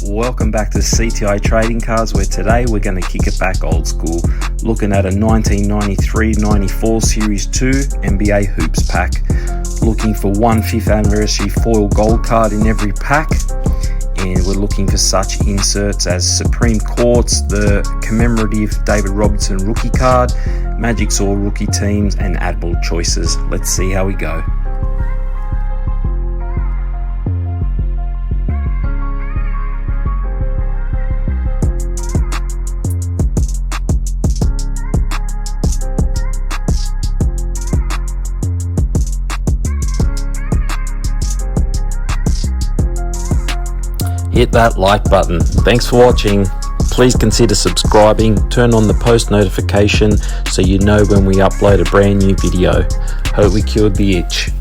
Welcome back to CTI Trading Cards, where today we're going to kick it back old school, looking at a 1993-94 Series 2 NBA Hoops pack. Looking for one 5th anniversary foil gold card in every pack, and we're looking for such inserts as Supreme Courts, the commemorative David Robinson rookie card, Magic's All Rookie Teams, and Admiral Choices. Let's see how we go. Hit that like button. Thanks for watching. Please consider subscribing, turn on the post notification so you know when we upload a brand new video. Hope we cured the itch.